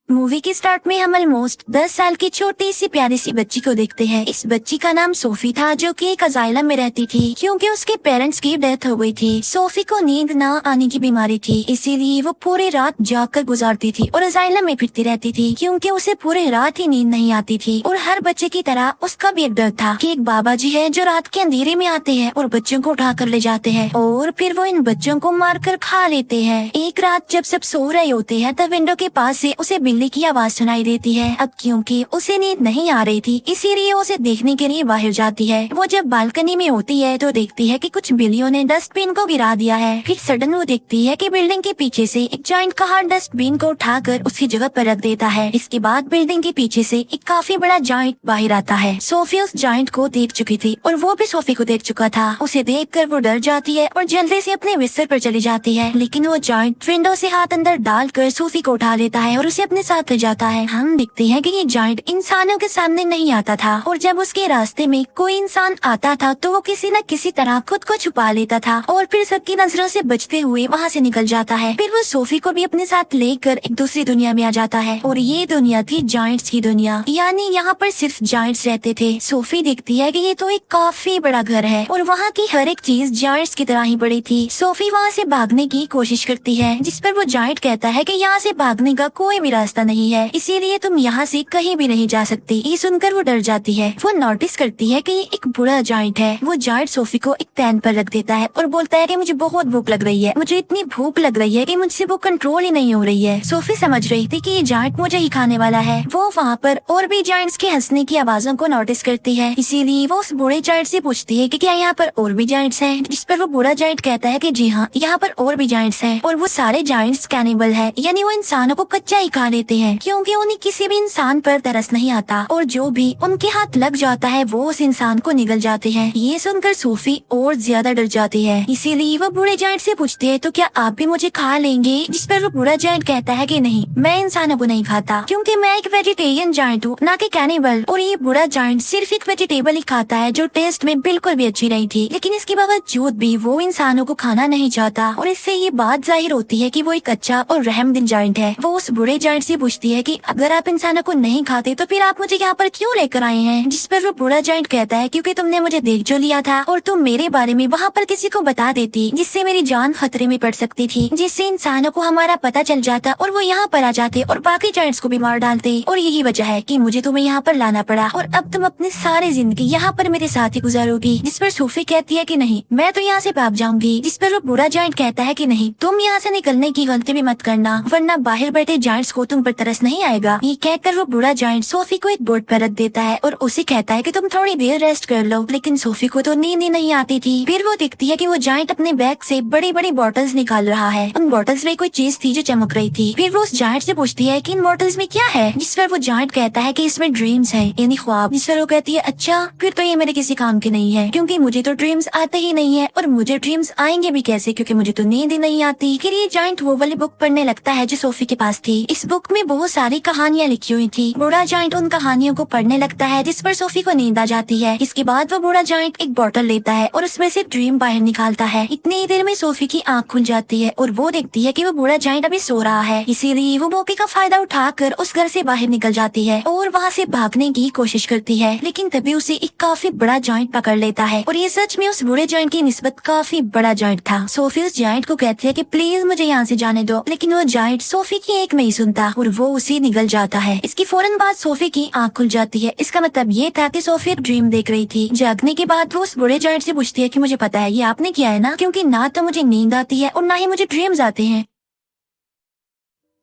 Movie के start में हम ऑलमोस्ट 10 साल की छोटी सी प्यारी सी बच्ची को देखते हैं। इस बच्ची का नाम सोफी था, जो कि एक अजाइलम में रहती थी क्योंकि उसके पेरेंट्स की डेथ हो गई थी। सोफी को नींद न आने की बीमारी थी, इसीलिए वो पूरी रात जागकर गुजारती थी और अजाइलम में फिरती रहती थी क्योंकि उसे पूरी रात ही नींद नहीं आती थी। और हर बच्चे की तरह उसका भी एक डर था कि एक बाबा जी है जो रात के अंधेरे में आते हैं और बच्चों को उठा कर ले जाते हैं और फिर वो इन बच्चों को मार कर खा लेते हैं। एक रात जब सब सो रहे होते हैं तब विंडो के पास से उसे बिल्ली की आवाज सुनाई देती है। अब क्योंकि उसे नींद नहीं आ रही थी, इसीलिए उसे देखने के लिए बाहर जाती है। वो जब बालकनी में होती है तो देखती है कि कुछ बिल्लियों ने डस्टबिन को गिरा दिया है। फिर सडन वो देखती है कि बिल्डिंग के पीछे से एक जॉइंट कार डस्टबिन को उठाकर उसकी जगह पर रख देता है। इसके बाद बिल्डिंग के पीछे से एक काफी बड़ा जॉइंट बाहर आता है। सोफी उस जॉइंट को देख चुकी थी और वो भी सोफी को देख चुका था। उसे देखकर वो डर जाती है और जल्दी से अपने बिस्तर पर चली जाती है, लेकिन वो जॉइंट विंडो से हाथ अंदर डालकर सोफी को उठा लेता है और उसे अपने साथ ले जाता है। हम देखते हैं कि ये जॉइंट इंसानों के सामने नहीं आता था और जब उसके रास्ते में कोई इंसान आता था तो वो किसी न किसी तरह खुद को छुपा लेता था और फिर सबकी नजरों से बचते हुए वहाँ से निकल जाता है। फिर वो सोफी को भी अपने साथ लेकर एक दूसरी दुनिया में आ जाता है और ये दुनिया थी जॉइंट्स की दुनिया, यानी यहाँ पर सिर्फ जॉइंट्स रहते थे। सोफी देखती है कि ये तो एक काफी बड़ा घर है और वहाँ की हर एक चीज जॉइंट्स की तरह ही बड़ी थी। सोफी वहाँ से भागने की कोशिश करती है, जिस पर वो जॉइंट कहता है कि यहाँ से भागने का कोई भी रास्ता नहीं है, इसीलिए तुम यहाँ से कहीं भी नहीं जा सकती। ये सुनकर वो डर जाती है। वो नोटिस करती है कि ये एक बुरा जॉइंट है। वो जॉइंट सोफी को एक पैन पर रख देता है और बोलता है कि मुझे बहुत भूख लग रही है, मुझे इतनी भूख लग रही है कि मुझसे वो कंट्रोल ही नहीं हो रही है। सोफी समझ रही थी कि ये जॉइंट मुझे ही खाने वाला है। वो वहाँ पर और भी जॉइंट्स के हंसने की आवाजों को नोटिस करती है, इसीलिए वो उस बूढ़े जॉइंट से पूछती है कि क्या यहाँ पर और भी जॉइंट्स हैं, जिस पर वो बूढ़ा जॉइंट कहता है कि जी हाँ, यहाँ पर और भी जॉइंट्स हैं और वो सारे जॉइंट्स कैनिबल है, यानी वो इंसानों को कच्चा ही खा लेते हैं क्योंकि उन्हें किसी भी इंसान पर तरस नहीं आता और जो भी उनके हाथ लग जाता है वो उस इंसान को निगल जाते हैं। ये सुनकर सोफी और ज्यादा डर जाती है, इसीलिए वो बूढ़े जॉइंट से पूछती है तो क्या आप भी मुझे खा लेंगे, जिस पर वो बूढ़ा जॉइंट कहता है कि नहीं, मैं इंसानों को नहीं खाता क्योंकि मैं एक वेजिटेरियन जॉइंट हूँ, ना कि कैनिबल। और ये बूढ़ा जॉइंट सिर्फ एक वेजिटेबल ही खाता है जो टेस्ट में बिल्कुल भी अच्छी नहीं थी, लेकिन इसके बावजूद भी वो इंसानों को खाना नहीं चाहता और इससे ये बात जाहिर होती है कि वो एक अच्छा और रहमदिल जॉइंट है। वो उस बूढ़े जॉइंट से पूछती है कि अगर आप इंसानों को नहीं खाते तो फिर आप मुझे यहाँ पर क्यों लेकर आए हैं, जिस पर वो बूढ़ा जॉइंट कहता है क्योंकि तुमने मुझे देख जो लिया था और तुम मेरे बारे में वहाँ पर किसी को बता देती जिससे मेरी जान खतरे में पड़ सकती थी, जिससे इंसानों को हमारा पता चल जाता और वो यहाँ पर आ जाते और बाकी जॉइंट्स को भी मार डालते। और यही वजह है कि मुझे तुम्हें यहाँ पर लाना पड़ा और अब तुम अपनी सारी जिंदगी यहाँ पर मेरे साथ ही गुजारोगी। जिस पर सोफी कहती है कि नहीं, मैं तो यहाँ से भाग जाऊंगी, जिस पर वो बूढ़ा जॉइंट कहता है कि नहीं, तुम यहाँ से निकलने की गलती भी मत करना वरना बाहर बैठे जॉइंट्स को तुम पर तरस नहीं आएगा। ये कहकर वो बूढ़ा जॉइंट सोफी को एक बोर्ड पर रख देता है और उसे कहता है कि तुम थोड़ी देर रेस्ट कर लो, लेकिन सोफी को तो नींद ही नहीं आती थी। फिर वो देखती है कि वो जॉइंट अपने बैग से बड़ी बड़ी बॉटल्स निकाल रहा है। उन बॉटल्स में कोई चीज थी जो चमक रही थी। फिर वो उस जॉइंट से पूछती है कि इन बॉटल्स में क्या है, जिस पर वो जॉइंट कहता है कि इसमें ड्रीम्स है, यानी ख्वाब। जिस पर वो कहती है अच्छा, फिर तो ये मेरे किसी काम के नहीं है क्योंकि मुझे तो ड्रीम्स आते ही नहीं है और मुझे ड्रीम्स आएंगे भी कैसे क्योंकि मुझे तो नींद ही नहीं आती। फिर ये जॉइंट वो वाली बुक पढ़ने लगता है जो सोफी के पास थी। इस बुक में बहुत सारी कहानियाँ लिखी हुई थी। बूढ़ा जॉइंट उन कहानियों को पढ़ने लगता है, जिस पर सोफी को नींद आ जाती है। इसके बाद वो बूढ़ा जॉइंट एक बोतल लेता है और उसमें से ड्रीम बाहर निकालता है। इतनी ही देर में सोफी की आंख खुल जाती है और वो देखती है कि वो बूढ़ा जॉइंट अभी सो रहा है, इसीलिए वो मौके का फायदा उठाकर उस घर से बाहर निकल जाती है और वहाँ से भागने की कोशिश करती है, लेकिन तभी उसे एक काफी बड़ा जॉइंट पकड़ लेता है और ये सच में उस बूढ़े जॉइंट की निस्बत काफी बड़ा जॉइंट था। सोफी उस जॉइंट को कहती है कि प्लीज मुझे यहाँ से जाने दो, लेकिन वो जॉइंट सोफी की एक नहीं सुनता और वो उसे निगल जाता है। इसकी फौरन बाद सोफी की आंख खुल जाती है। इसका मतलब ये था कि सोफी एक ड्रीम देख रही थी। जागने के बाद वो उस बूढ़े जॉइंट से पूछती है कि मुझे पता है ये आपने किया है ना, क्योंकि ना तो मुझे नींद आती है और ना ही मुझे ड्रीम्स आते हैं,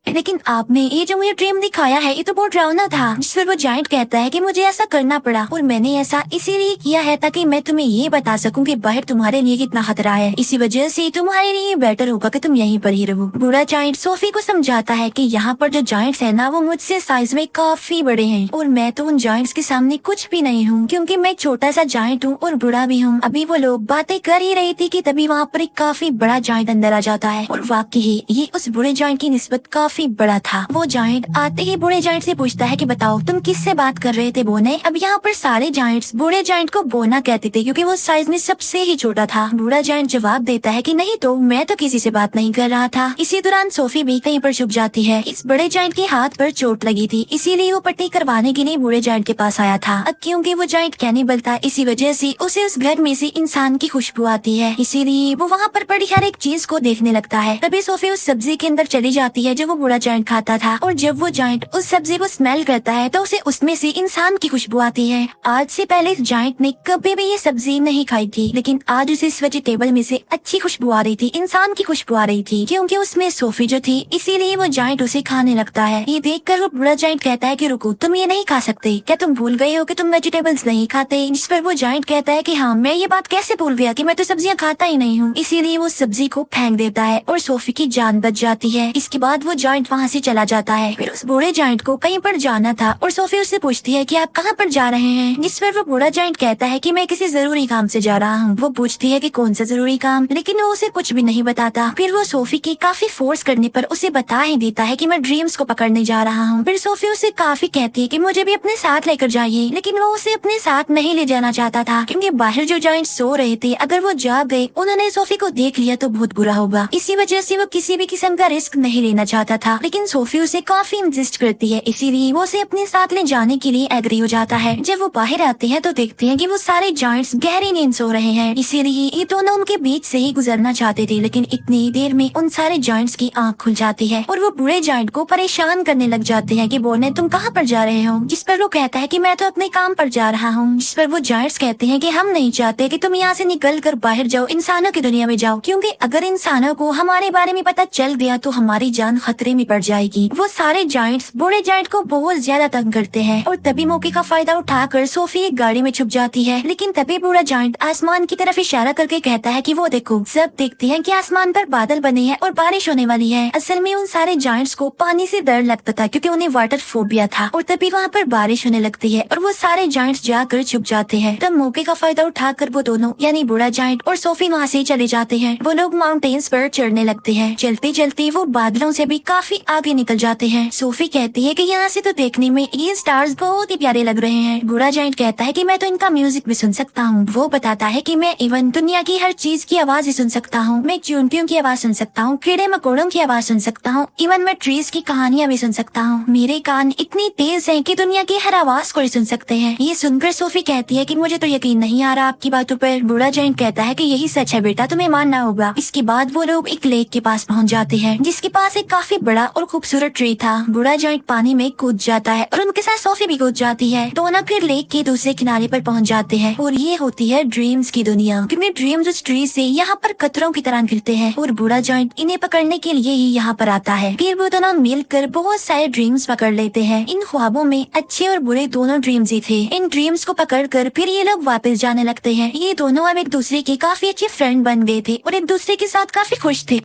लेकिन आपने ये जो मुझे ड्रीम दिखाया है ये तो बहुत डरावना था। जिस पर वो जॉइंट कहता है कि मुझे ऐसा करना पड़ा और मैंने ऐसा इसीलिए किया है ताकि मैं तुम्हें ये बता सकूं कि बाहर तुम्हारे लिए कितना खतरा है, इसी वजह से तुम्हारे लिए बेटर होगा कि तुम यहीं पर ही रहो। बूढ़ा जॉइंट सोफी को समझाता है कि यहाँ पर जो जॉइंट्स है ना वो मुझसे साइज में काफी बड़े हैं और मैं तो उन जॉइंट्स के सामने कुछ भी नहीं हूँ क्योंकि मैं छोटा सा जॉइंट हूँ और बूढ़ा भी हूँ। अभी वो लोग बातें कर ही रही थी कि तभी वहाँ पर एक काफी बड़ा जॉइंट अंदर आ जाता है और वाकई ये उस बूढ़े जॉइंट की निस्बत काफी काफी बड़ा था। वो जायंट आते ही बूढ़े जायंट से पूछता है कि बताओ तुम किससे बात कर रहे थे बोने। अब यहाँ पर सारे जायंट्स बूढ़े जायंट को बोना कहते थे क्योंकि वो साइज में सबसे ही छोटा था। बूढ़ा जायंट जवाब देता है कि नहीं तो मैं तो किसी से बात नहीं कर रहा था। इसी दौरान सोफी भी कहीं पर छुप जाती है। इस बड़े जायंट के हाथ पर चोट लगी थी, इसीलिए वो पट्टी करवाने के लिए बूढ़े जायंट के पास आया था। अब क्योंकि वो जायंट कैनिबल था, इसी वजह से उसे उस घर में से इंसान की खुशबू आती है, इसीलिए वो वहाँ पर पड़ी हर एक चीज को देखने लगता है। तभी सोफी उस सब्जी के अंदर चली जाती है जो वो बूढ़ा जायंट खाता था, और जब वो जायंट उस सब्जी को स्मेल करता है तो उसे उसमें से इंसान की खुशबू आती है। आज से पहले इस जायंट ने कभी भी ये सब्जी नहीं खाई थी, लेकिन आज उसे इस वेजिटेबल में से अच्छी खुशबू आ रही थी, इंसान की खुशबू आ रही थी, क्योंकि उसमें सोफी जो थी, इसीलिए वो जायंट उसे खाने लगता है। ये देखकर वो बूढ़ा जायंट कहता है कि रुको, तुम ये नहीं खा सकते, क्या तुम भूल गए हो कि तुम वेजिटेबल्स नहीं खाते। जिस पर वो जायंट कहता है कि हाँ, मैं ये बात कैसे भूल गया कि मैं तो सब्जियां खाता ही नहीं हूँ। इसीलिए वो सब्जी को फेंक देता है और सोफी की जान बच जाती है। इसके बाद वो जायंट वहाँ से चला जाता है। फिर उस बूढ़े जायंट को कहीं पर जाना था और सोफी उससे पूछती है कि आप कहाँ पर जा रहे हैं। जिस पर वो बूढ़ा जायंट कहता है कि मैं किसी जरूरी काम से जा रहा हूँ। वो पूछती है कि कौन सा जरूरी काम, लेकिन वो उसे कुछ भी नहीं बताता। फिर वो सोफी की काफी फोर्स करने पर उसे बता ही देता है कि मैं ड्रीम्स को पकड़ने जा रहा हूँ। फिर सोफी उसे काफी कहती है कि मुझे भी अपने साथ लेकर जाइए, लेकिन वो उसे अपने साथ नहीं ले जाना चाहता था क्योंकि बाहर जो जायंट सो रहे थे, अगर वो जाग गए, उन्होंने सोफी को देख लिया तो बहुत बुरा होगा। इसी वजह से वो किसी भी किस्म का रिस्क नहीं लेना चाहता था, लेकिन सोफी उसे काफी इंसिस्ट करती है, इसीलिए वो उसे अपने साथ ले जाने के लिए एग्री हो जाता है। जब वो बाहर आते हैं तो देखते हैं कि वो सारे जायंट्स गहरी नींद सो रहे हैं, इसीलिए ये दोनों उनके बीच से ही गुजरना चाहते थे, लेकिन इतनी देर में उन सारे जायंट्स की आंख खुल जाती है और वो बूढ़े जायंट को परेशान करने लग जाते हैं कि बोलने तुम कहाँ पर जा रहे हो। जिस पर वो कहता है कि मैं तो अपने काम पर जा रहा हूँ। जिस पर वो जायंट्स कहते हैं कि हम नहीं चाहते कि तुम यहाँ से निकल कर बाहर जाओ, इंसानों की दुनिया में जाओ, क्योंकि अगर इंसानों को हमारे बारे में पता चल गया तो हमारी जान खतरे में पड़ जाएगी। वो सारे जायंट्स बूढ़े जायंट को बहुत ज्यादा तंग करते हैं और तभी मौके का फायदा उठाकर सोफी एक गाड़ी में छुप जाती है। लेकिन तभी बूढ़ा जायंट आसमान की तरफ इशारा करके कहता है कि वो देखो। सब देखते हैं कि आसमान पर बादल बने हैं और बारिश होने वाली है। असल में उन सारे जायंट्स को पानी से डर लगता था क्योंकि उन्हें वाटर फोबिया था, और तभी वहाँ पर बारिश होने लगती है और वो सारे जायंट्स जाकर छुप जाते हैं। तब मौके का फायदा उठाकर वो दोनों यानी बूढ़ा जायंट और सोफी वहाँ से चले जाते हैं। वो लोग माउंटेन्स पर चढ़ने लगते हैं। चलते चलते वो बादलों से भी काफी आगे निकल जाते हैं। सोफी कहती है कि यहाँ से तो देखने में ये स्टार्स बहुत ही प्यारे लग रहे हैं। बूढ़ा जायंट कहता है कि मैं तो इनका म्यूजिक भी सुन सकता हूँ। वो बताता है कि मैं इवन दुनिया की हर चीज की आवाज ही सुन सकता हूँ। मैं चूंटियों की आवाज सुन सकता हूँ, कीड़े मकोड़ों की आवाज सुन सकता हूँ, इवन मैं ट्रीज की कहानियाँ भी सुन सकता हूँ। मेरे कान इतनी तेज हैं कि दुनिया की हर आवाज को ही सुन सकते हैं। ये सुनकर सोफी कहती है कि मुझे तो यकीन नहीं आ रहा आपकी बातों पर। बूढ़ा जायंट कहता है कि यही सच है बेटा, तुम्हें मानना होगा। इसके बाद वो लोग एक लेक के पास पहुँच जाते हैं जिसके पास एक काफी बड़ा और खूबसूरत ट्री था। बूढ़ा जायंट पानी में कूद जाता है और उनके साथ सोफी भी कूद जाती है। दोनों फिर लेक के दूसरे किनारे पर पहुँच जाते हैं और ये होती है ड्रीम्स की दुनिया, क्योंकि ड्रीम्स उस ट्री से यहाँ पर कतरों की तरह गिरते हैं और बूढ़ा जायंट इन्हें पकड़ने के लिए ही यहाँ पर आता है। फिर वो दोनों मिलकर बहुत सारे ड्रीम्स पकड़ लेते हैं। इन ख्वाबों में अच्छे और बुरे दोनों ड्रीम्स ही थे। इन ड्रीम्स को पकड़कर फिर ये लोग वापस जाने लगते हैं। ये दोनों अब एक दूसरे के काफी अच्छे फ्रेंड बन गए थे और एक दूसरे के साथ काफी खुश थे।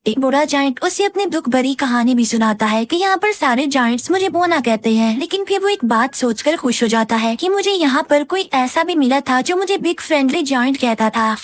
एक बूढ़ा जायंट उसे अपनी दुख भरी कहानी भी सुनाता है कि यहाँ पर सारे जायंट्स मुझे बोना कहते हैं, लेकिन फिर वो एक बात सोचकर खुश हो जाता है कि मुझे यहाँ पर कोई ऐसा भी मिला था जो मुझे बिग फ्रेंडली जायंट कहता था।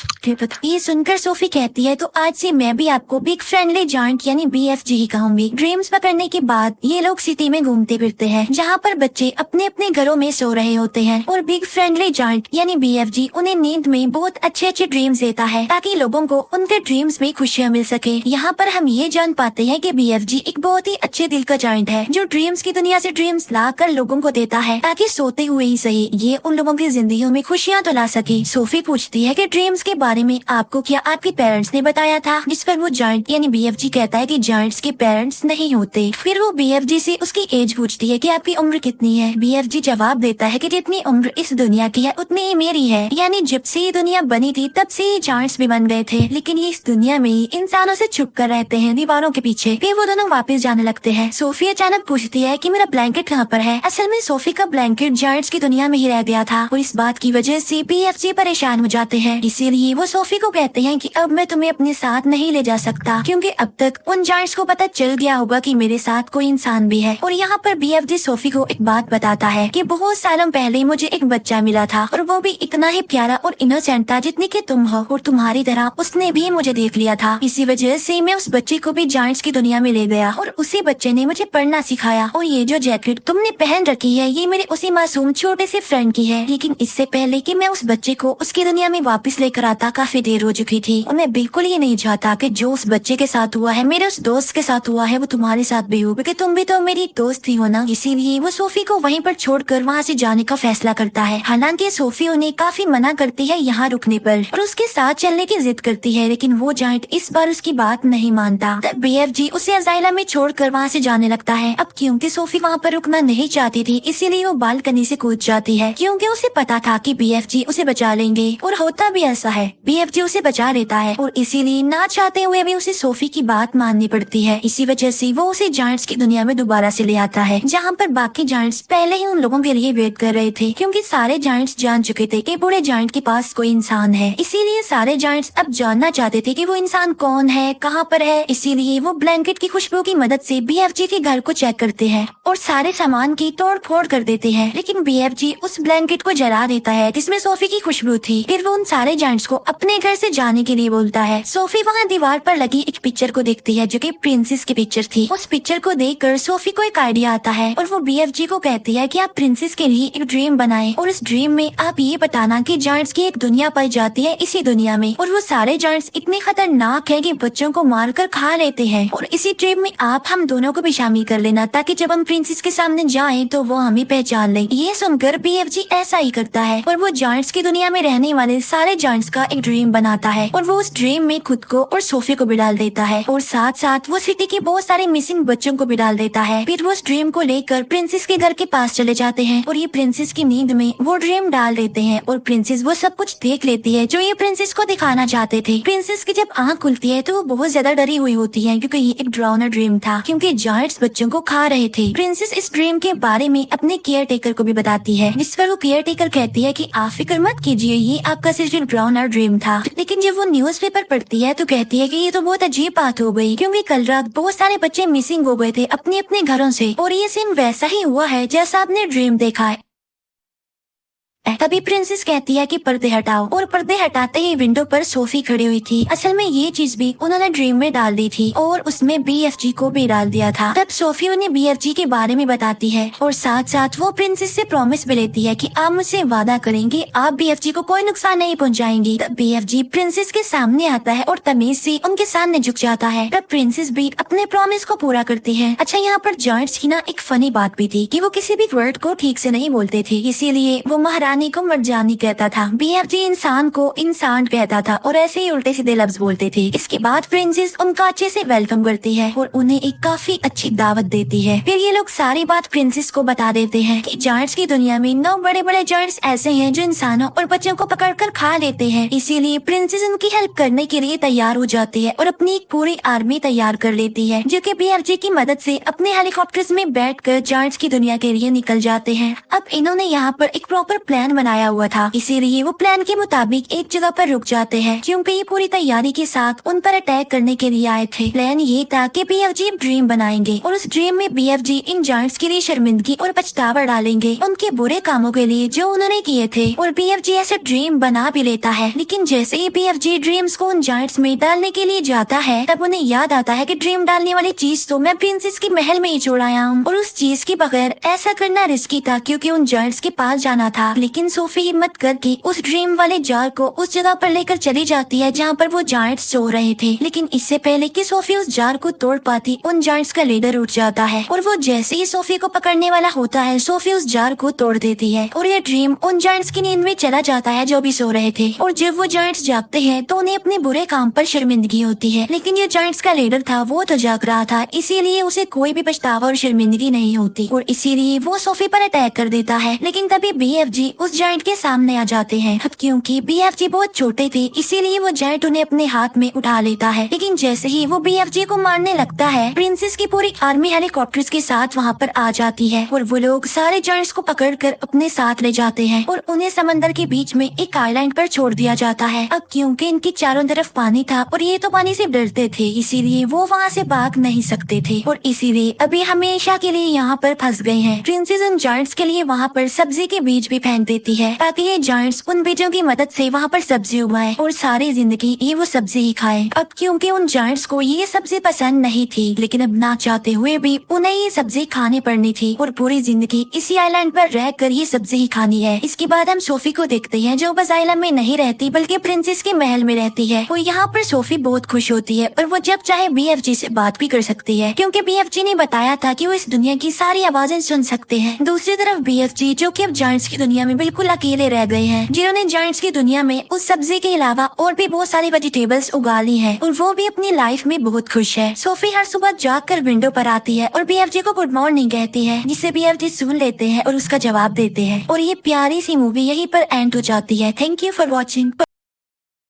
ये सुनकर सोफी कहती है तो आज से मैं भी आपको बिग फ्रेंडली जायंट यानी BFG ही कहूँगी। ड्रीम्स पकड़ने के बाद ये लोग सिटी में घूमते फिरते हैं जहाँ पर बच्चे अपने अपने घरों में सो रहे होते हैं और बिग फ्रेंडली जायंट यानी BFG उन्हें नींद में बहुत अच्छे अच्छे ड्रीम्स देता है ताकि लोगों को उनके ड्रीम्स में खुशियाँ मिल सके। यहाँ पर हम ये जान पाते हैं कि BFG एक बहुत ही अच्छे दिल का जायंट है जो ड्रीम्स की दुनिया से ड्रीम्स ला कर लोगों को देता है ताकि सोते हुए ही सही ये उन लोगों की जिंदगियों में खुशियाँ तो ला सके। सोफी पूछती है कि ड्रीम्स के बारे में आपको क्या आपके पेरेंट्स ने बताया था, जिस पर वो जायंट यानी BFG कहता है कि जायंट्स के पेरेंट्स नहीं होते। फिर वो BFG से उसकी एज पूछती है कि आपकी उम्र कितनी है। BFG जवाब देता है कि जितनी उम्र इस दुनिया की है उतनी ही मेरी है, यानी जब से ये दुनिया बनी थी तब से ये जायंट्स भी बन गए थे, लेकिन ये इस दुनिया में इंसानों से छुप कर रहते हैं दीवारों के पीछे। फिर वो दोनों वापस जाने लगते हैं। सोफी अचानक पूछती है कि मेरा ब्लैंकेट कहाँ पर है। असल में सोफी का ब्लैंकेट जायंट्स की दुनिया में ही रह गया था और इस बात की वजह से BFG परेशान हो जाते हैं। इसीलिए वो सोफी को कहते हैं कि अब मैं तुम्हें अपने साथ नहीं ले जा सकता क्योंकि अब तक उन जायंट्स को पता चल गया होगा कि मेरे साथ कोई इंसान भी है। और यहाँ पर BFG सोफी को एक बात बताता है कि बहुत सालों पहले मुझे एक बच्चा मिला था और वो भी इतना ही प्यारा और इनोसेंट था जितनी कि तुम हो, और तुम्हारी तरह उसने भी मुझे देख लिया था। इसी वजह से में उस बच्चे को भी जायंट्स की दुनिया में ले गया और उसी बच्चे ने मुझे पढ़ना सिखाया। और ये जो जैकेट तुमने पहन रखी है ये मेरे उसी मासूम छोटे से फ्रेंड की है, लेकिन इससे पहले कि मैं उस बच्चे को उसकी दुनिया में वापस लेकर आता काफी देर हो चुकी थी। और मैं बिल्कुल ये नहीं चाहता कि जो उस बच्चे के साथ हुआ है, मेरे उस दोस्त के साथ हुआ है, वो तुम्हारे साथ भी हो, क्योंकि तुम भी तो मेरी दोस्त ही हो ना। इसीलिए वो सोफी को वहीं पर छोड़कर वहाँ से जाने का फैसला करता है। हालांकि सोफी उन्हें काफी मना करती है यहाँ रुकने पर और उसके साथ चलने की जिद करती है, लेकिन वो जायंट इस बार उसकी बात नहीं मानता। तब BFG उसे अजाइला में छोड़कर वहाँ से जाने लगता है। अब क्योंकि सोफी वहाँ पर रुकना नहीं चाहती थी, इसीलिए वो बालकनी से कूद जाती है, क्योंकि उसे पता था कि BFG उसे बचा लेंगे। और होता भी ऐसा है, BFG उसे बचा लेता है और इसीलिए ना चाहते हुए भी उसे सोफी की बात माननी पड़ती है। इसी वजह से वो उसे जायंट्स की दुनिया में दोबारा से ले आता है, जहाँ पर बाकी जायंट्स पहले ही उन लोगों के लिए वेट कर रहे थे, क्योंकि सारे जायंट्स जान चुके थे कि बूढ़े जायंट के पास कोई इंसान है। इसीलिए सारे जायंट्स अब जानना चाहते थे कि वो इंसान कौन है, कहाँ पर है। इसीलिए वो ब्लैंकेट की खुशबू की मदद से BFG के घर को चेक करते हैं और सारे सामान की तोड़ फोड़ कर देते हैं, लेकिन BFG उस ब्लैंकेट को जला देता है जिसमें सोफी की खुशबू थी। फिर वो उन सारे जायंट्स को अपने घर से जाने के लिए बोलता है। सोफी वहाँ दीवार पर लगी एक पिक्चर को देखती है जो कि प्रिंसेस की पिक्चर थी। उस पिक्चर को देखकर सोफी को एक आइडिया आता है और वो BFG को कहती है कि आप प्रिंसेस के लिए एक ड्रीम बनाएं और इस ड्रीम में आप ये बताना कि जायंट्स की एक दुनिया पाई जाती है इसी दुनिया में, और वो सारे जायंट्स इतने खतरनाक है कि बच्चों को मारकर खा लेते हैं, और इसी ड्रीम में आप हम दोनों को भी शामिल कर लेना ताकि जब हम प्रिंसेस के सामने जाएं तो वो हमें पहचान ले। ये सुनकर BFG ऐसा ही करता है और वो जायंट्स की दुनिया में रहने वाले सारे जायंट्स का एक ड्रीम बनाता है और वो उस ड्रीम में खुद को और सोफी को भी डाल देता है और साथ साथ वो सिटी के बहुत सारे मिसिंग बच्चों को भी डाल देता है। फिर वो उस ड्रीम को लेकर प्रिंसेस के घर के पास चले जाते हैं और ये प्रिंसेस की नींद में वो ड्रीम डाल देते हैं और प्रिंसेस वो सब कुछ देख लेती है जो ये प्रिंसेस को दिखाना चाहते थे। प्रिंसेस की जब आँख खुलती है तो वो बहुत ज्यादा डरी हुई होती है, क्योंकि ये एक डरावना ड्रीम था, क्योंकि जायंट्स बच्चों को खा रहे थे। प्रिंसेस इस ड्रीम के बारे में अपने केयर टेकर को भी बताती है, जिस पर वो केयर टेकर कहती है कि आप फिक्र मत कीजिए, ये आपका सिर्फ एक डरावना ड्रीम था। लेकिन जब वो न्यूज़पेपर पढ़ती है तो कहती है कि ये तो बहुत अजीब बात हो गई, क्योंकि कल रात बहुत सारे बच्चे मिसिंग हो गए थे अपने अपने घरों से और ये सीन वैसा ही हुआ है जैसा आपने ड्रीम देखा है। तभी प्रिंसेस कहती है कि पर्दे हटाओ, और पर्दे हटाते ही विंडो पर सोफी खड़ी हुई थी। असल में ये चीज भी उन्होंने ड्रीम में डाल दी थी और उसमें BFG को भी डाल दिया था। तब सोफी उन्हें BFG के बारे में बताती है और साथ साथ वो प्रिंसेस से प्रॉमिस भी लेती है कि आप मुझसे वादा करेंगे आप BFG को कोई नुकसान नहीं पहुंचाएंगी। तब BFG प्रिंसेस के सामने आता है और तमीज से उनके सामने झुक जाता है। तब प्रिंसेस भी अपने प्रॉमिस को पूरा करती है। अच्छा, यहाँ पर जायंट्स की ना एक फनी बात भी थी कि वो किसी भी वर्ड को ठीक से नहीं बोलते थे, इसीलिए वो महारानी को मर्जानी कहता था, BFG इंसान को इंसान कहता था और ऐसे ही उल्टे सीधे लफ्ज बोलते थे। इसके बाद प्रिंसेस उनका अच्छे से वेलकम करती है और उन्हें एक काफी अच्छी दावत देती है। फिर ये लोग सारी बात प्रिंसेस को बता देते हैं कि जायंट्स की दुनिया में 9 बड़े बड़े जायंट्स ऐसे हैं जो इंसानों और बच्चों को पकड़कर खा लेते हैं। इसीलिए प्रिंसेस उनकी हेल्प करने के लिए तैयार हो जाती है और अपनी एक पूरी आर्मी तैयार कर लेती है, जो कि BFG की मदद से अपने हेलीकॉप्टर्स में बैठकर जायंट्स की दुनिया के लिए निकल जाते हैं। अब इन्होंने यहाँ पर एक प्रॉपर प्लान बनाया हुआ था, इसीलिए वो प्लान के मुताबिक एक जगह पर रुक जाते हैं, क्योंकि ये पूरी तैयारी के साथ उन पर अटैक करने के लिए आए थे। प्लान ये था कि BFG ड्रीम बनाएंगे और उस ड्रीम में BFG इन जायंट्स के लिए शर्मिंदगी और पछतावा डालेंगे उनके बुरे कामों के लिए जो उन्होंने किए थे। और BFG ऐसे ड्रीम बना भी लेता है, लेकिन जैसे ही BFG ड्रीम्स को उन जायंट्स में डालने के लिए जाता है तब उन्हें याद आता है कि ड्रीम डालने वाली चीज तो मैं प्रिंसेस के महल में ही छोड़ आया हूँ और उस चीज के बगैर ऐसा करना रिस्की था, क्योंकि उन जायंट्स के पास जाना था। लेकिन सोफी हिम्मत करके उस ड्रीम वाले जार को उस जगह पर लेकर चली जाती है जहाँ पर वो जायंट्स सो रहे थे। लेकिन इससे पहले कि सोफी उस जार को तोड़ पाती, उन जायंट्स का लीडर उठ जाता है और वो जैसे ही सोफी को पकड़ने वाला होता है, सोफी उस जार को तोड़ देती है और ये ड्रीम उन जायंट्स की नींद में चला जाता है जो भी सो रहे थे। और जब वो जायंट्स जागते हैं तो उन्हें अपने बुरे काम पर शर्मिंदगी होती है, लेकिन ये जायंट्स का लीडर था वो तो जाग रहा था, इसीलिए उसे कोई भी पछतावा और शर्मिंदगी नहीं होती और इसीलिए वो सोफी पर अटैक कर देता है। लेकिन तभी BFG उस जायंट के सामने आ जाते हैं। अब क्योंकि BFG बहुत छोटे थे, इसीलिए वो जायंट उन्हें अपने हाथ में उठा लेता है। लेकिन जैसे ही वो BFG को मारने लगता है, प्रिंसेस की पूरी आर्मी हेलीकॉप्टर्स के साथ वहाँ पर आ जाती है और वो लोग सारे जायंट्स को पकड़कर अपने साथ ले जाते हैं और उन्हें समंदर के बीच में एक आइलैंड पर छोड़ दिया जाता है। अब क्योंकि इनकी चारों तरफ पानी था और ये तो पानी से डरते थे, इसीलिए वो वहाँ से भाग नहीं सकते थे और इसीलिए अभी हमेशा के लिए यहाँ पर फंस गए हैं। प्रिंसेस उन जायंट्स के लिए वहाँ पर सब्जी के बीज भी फेंक देती है ताकि ये जायंट्स उन बीजों की मदद से वहाँ पर सब्जी उगाए और सारी जिंदगी ये वो सब्जी ही खाए। अब क्योंकि उन जायंट्स को ये सब्जी पसंद नहीं थी, लेकिन अब ना चाहते हुए भी उन्हें ये सब्जी खानी पड़नी थी और पूरी जिंदगी इसी आइलैंड पर रहकर ये सब्जी ही खानी है। इसके बाद हम सोफी को देखते हैं जो बस आइलैंड में नहीं रहती बल्कि प्रिंसेस के महल में रहती है। और यहाँ पर सोफी बहुत खुश होती है और वो जब चाहे BFG से बात भी कर सकती है क्योंकि BFG ने बताया था कि वो इस दुनिया की सारी आवाजें सुन सकते हैं। दूसरी तरफ BFG जो कि अब जायंट्स की दुनिया में बिल्कुल अकेले रह गए हैं, जिन्होंने जायंट्स की दुनिया में उस सब्जी के अलावा और भी बहुत सारी वेजिटेबल्स उगा ली है और वो भी अपनी लाइफ में बहुत खुश है। सोफी हर सुबह जाकर विंडो पर आती है और BFG को गुड मॉर्निंग कहती है, जिसे BFG सुन लेते हैं और उसका जवाब देते हैं। और ये प्यारी सी मूवी यहीं पर एंड हो जाती है। Thank you for watching.